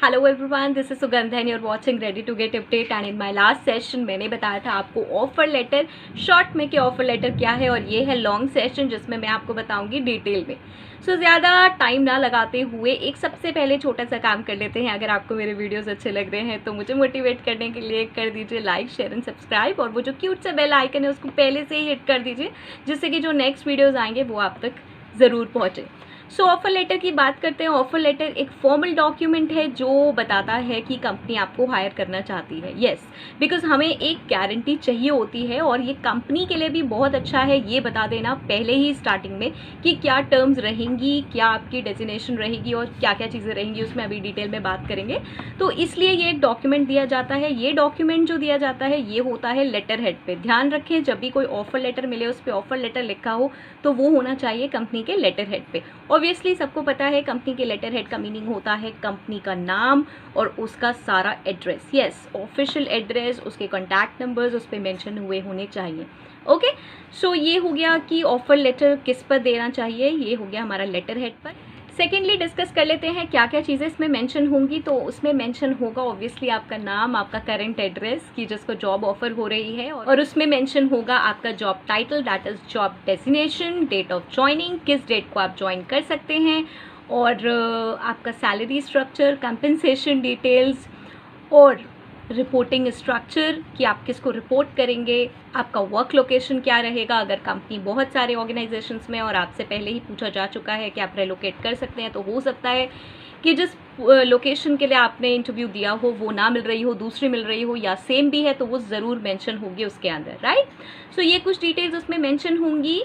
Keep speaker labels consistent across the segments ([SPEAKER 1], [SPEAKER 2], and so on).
[SPEAKER 1] Hello everyone, this is Sugandha and you are watching ready to get update. And in my last session मैंने बताया था आपको offer letter short में कि offer letter क्या है, और ये है लॉन्ग सेशन जिसमें मैं आपको बताऊंगी डिटेल में। सो ज़्यादा टाइम ना लगाते हुए एक सबसे पहले छोटा सा काम कर लेते हैं। अगर आपको मेरे वीडियोस अच्छे लग रहे हैं तो मुझे मोटिवेट करने के लिए कर दीजिए लाइक, शेयर एंड सब्सक्राइब, और वो जो क्यूट सा बेल आइकन है उसको पहले से ही हिट कर दीजिए, जिससे कि जो नेक्स्ट वीडियोज़ आएंगे वो आप तक ज़रूर पहुँचे। सो ऑफर लेटर की बात करते हैं। ऑफर लेटर एक फॉर्मल डॉक्यूमेंट है जो बताता है कि कंपनी आपको हायर करना चाहती है। येस, बिकॉज हमें एक गारंटी चाहिए होती है, और ये कंपनी के लिए भी बहुत अच्छा है ये बता देना पहले ही स्टार्टिंग में कि क्या टर्म्स रहेंगी, क्या आपकी डेजिग्नेशन रहेगी और क्या क्या चीज़ें रहेंगी, उसमें अभी डिटेल में बात करेंगे। तो इसलिए ये एक डॉक्यूमेंट दिया जाता है। ये डॉक्यूमेंट जो दिया जाता है ये होता है लेटर हेड पे। ध्यान रखें, जब भी कोई ऑफर लेटर मिले उस पर ऑफर लेटर लिखा हो तो वो होना चाहिए कंपनी के लेटर हेड पे। ऑब्वियसली सबको पता है कंपनी के लेटर हेड का मीनिंग होता है कंपनी का नाम और उसका सारा एड्रेस। यस, ऑफिशियल एड्रेस, उसके कॉन्टैक्ट नंबर्स उस पर मेंशन हुए होने चाहिए। ओके, सो ये हो गया कि ऑफर लेटर किस पर देना चाहिए, ये हो गया हमारा लेटर हेड पर। सेकेंडली डिस्कस कर लेते हैं क्या क्या चीज़ें इसमें मेंशन होंगी। तो उसमें मेंशन होगा ऑब्वियसली आपका नाम, आपका करंट एड्रेस की जिसको जॉब ऑफर हो रही है, और उसमें मेंशन होगा आपका job title, that is job designation, date of joining, किस डेट को आप ज्वाइन कर सकते हैं, और आपका सैलरी स्ट्रक्चर, कंपनसेशन डिटेल्स, और रिपोर्टिंग स्ट्रक्चर कि आप किसको रिपोर्ट करेंगे, आपका वर्क लोकेशन क्या रहेगा। अगर कंपनी बहुत सारे ऑर्गेनाइजेशंस में और आपसे पहले ही पूछा जा चुका है कि आप रेलोकेट कर सकते हैं, तो हो सकता है कि जिस लोकेशन के लिए आपने इंटरव्यू दिया हो वो ना मिल रही हो, दूसरी मिल रही हो, या सेम भी है तो वो ज़रूर मेंशन होगी उसके अंदर, राइट। सो ये कुछ डिटेल्स उसमें मेंशन होंगी।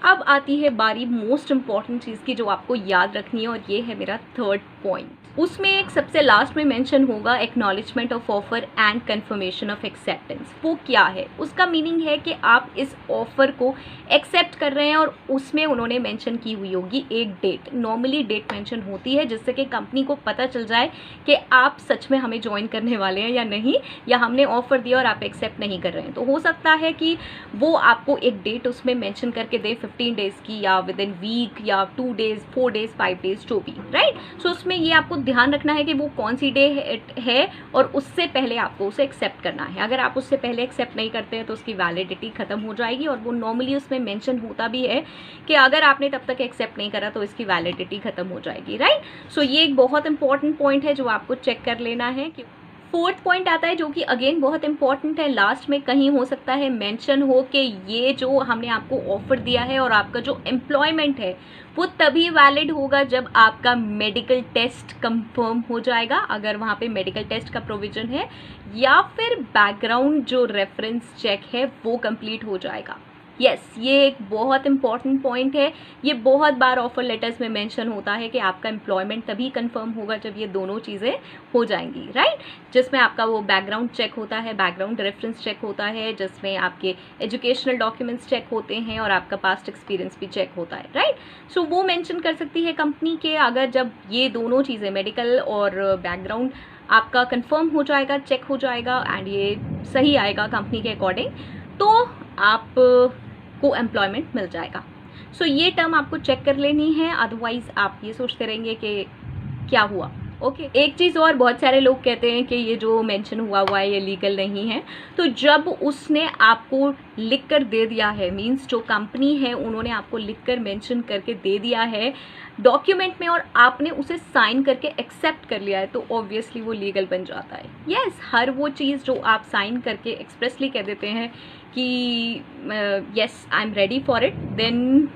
[SPEAKER 1] अब आती है बारी मोस्ट इंपॉर्टेंट चीज़ की जो आपको याद रखनी है, और ये है मेरा थर्ड पॉइंट। उसमें एक सबसे लास्ट में मेंशन होगा acknowledgement of offer and confirmation of acceptance. वो क्या है? उसका मीनिंग है कि आप इस ऑफर को एक्सेप्ट कर रहे हैं, और उसमें उन्होंने मेंशन की हुई होगी एक डेट। नॉर्मली डेट मेंशन होती है जिससे कि कंपनी को पता चल जाए कि आप सच में हमें ज्वाइन करने वाले हैं या नहीं, या हमने ऑफर दिया और आप एक्सेप्ट नहीं कर रहे हैं। तो हो सकता है कि वो आपको एक डेट उसमें मेंशन करके दे 15 डेज़ की, या विद इन वीक, या 2 डेज़, 4 डेज़, 5 डेज़, जो भी, राइट। सो उसमें ये आपको ध्यान रखना है कि वो कौन सी डे है, और उससे पहले आपको उसे एक्सेप्ट करना है। अगर आप उससे पहले एक्सेप्ट नहीं करते हैं तो उसकी वैलिडिटी खत्म हो जाएगी, और वो नॉर्मली उसमें मेंशन होता भी है कि अगर आपने तब तक एक्सेप्ट नहीं करा तो इसकी वैलिडिटी खत्म हो जाएगी, राइट। सो ये एक बहुत इंपॉर्टेंट पॉइंट है जो आपको चेक कर लेना है। कि फोर्थ पॉइंट आता है जो कि अगेन बहुत इंपॉर्टेंट है। लास्ट में कहीं हो सकता है मेंशन हो कि ये जो हमने आपको ऑफर दिया है और आपका जो एम्प्लॉयमेंट है वो तभी वैलिड होगा जब आपका मेडिकल टेस्ट कंफर्म हो जाएगा, अगर वहाँ पे मेडिकल टेस्ट का प्रोविजन है, या फिर बैकग्राउंड जो रेफरेंस चेक है वो कंप्लीट हो जाएगा। यस, ये एक बहुत इंपॉर्टेंट पॉइंट है। ये बहुत बार ऑफर लेटर्स में मेंशन होता है कि आपका एम्प्लॉयमेंट तभी कंफर्म होगा जब ये दोनों चीज़ें हो जाएंगी, राइट। जिसमें आपका वो बैकग्राउंड चेक होता है, बैकग्राउंड रेफरेंस चेक होता है, जिसमें आपके एजुकेशनल डॉक्यूमेंट्स चेक होते हैं, और आपका पास्ट एक्सपीरियंस भी चेक होता है, राइट। सो वो मेंशन कर सकती है कंपनी के अगर जब ये दोनों चीज़ें मेडिकल और बैकग्राउंड आपका कंफर्म हो जाएगा, चेक हो जाएगा, एंड ये सही आएगा कंपनी के अकॉर्डिंग, तो आप को एम्प्लॉयमेंट मिल जाएगा। सो ये टर्म आपको चेक कर लेनी है, अदरवाइज आप ये सोचते रहेंगे कि क्या हुआ। ओके, एक चीज़ और, बहुत सारे लोग कहते हैं कि ये जो मेंशन हुआ है ये लीगल नहीं है। तो जब उसने आपको लिख कर दे दिया है, मींस जो कंपनी है उन्होंने आपको लिख कर मेंशन करके दे दिया है डॉक्यूमेंट में, और आपने उसे साइन करके एक्सेप्ट कर लिया है, तो ऑब्वियसली वो लीगल बन जाता है। यस, हर वो चीज़ जो आप साइन करके एक्सप्रेसली कह देते हैं कि yes I am ready for it, then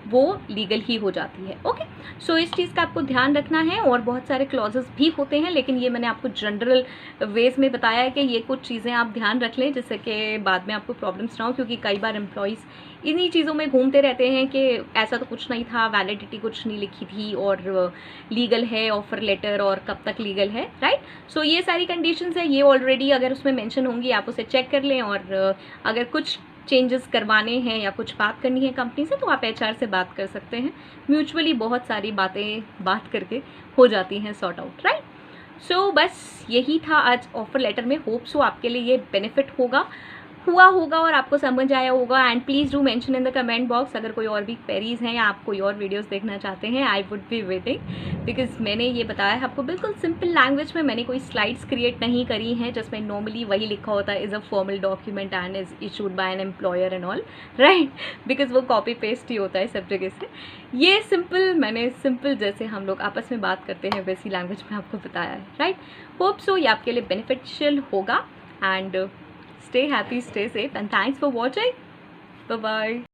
[SPEAKER 1] वो लीगल ही हो जाती है। ओके, सो इस चीज़ का आपको ध्यान रखना है। और बहुत सारे क्लॉजेस भी होते हैं, लेकिन ये मैंने आपको जनरल वेज में बताया है कि ये कुछ चीज़ें आप ध्यान रख लें जिससे कि बाद में आपको प्रॉब्लम्स ना हो, क्योंकि कई बार एम्प्लॉयज़ इन्हीं चीज़ों में घूमते रहते हैं कि ऐसा तो कुछ नहीं था, वैलिडिटी कुछ नहीं लिखी थी, और लीगल है ऑफर लेटर, और कब तक लीगल है, राइट। सो ये सारी कंडीशंस है, ये ऑलरेडी अगर उसमें मेंशन होंगी आप उसे चेक कर लें, और अगर कुछ चेंजेस करवाने हैं या कुछ बात करनी है कंपनी से तो आप एचआर से बात कर सकते हैं। म्यूचुअली बहुत सारी बातें बात करके हो जाती हैं सॉर्ट आउट, राइट। सो बस यही था आज ऑफर लेटर में। होप सो आपके लिए ये बेनिफिट होगा। हुआ होगा और आपको समझ आया होगा। And please do mention in the comment box अगर कोई और भी क्वेरीज हैं या आप कोई और वीडियोस देखना चाहते हैं। I would be waiting, because मैंने ये बताया है आपको बिल्कुल सिंपल लैंग्वेज में। मैंने कोई स्लाइड्स क्रिएट नहीं करी हैं जिसमें नॉर्मली वही लिखा होता है, is a formal document and is issued by an employer and all, right, because वो कॉपी पेस्ट ही होता है सब जगह से। ये सिंपल मैंने सिंपल जैसे हम लोग आपस में बात करते हैं वैसी लैंग्वेज में आपको बताया है, राइट। होप सो ये आपके लिए बेनिफिशियल होगा। And stay happy, stay safe, and thanks for watching. Bye bye.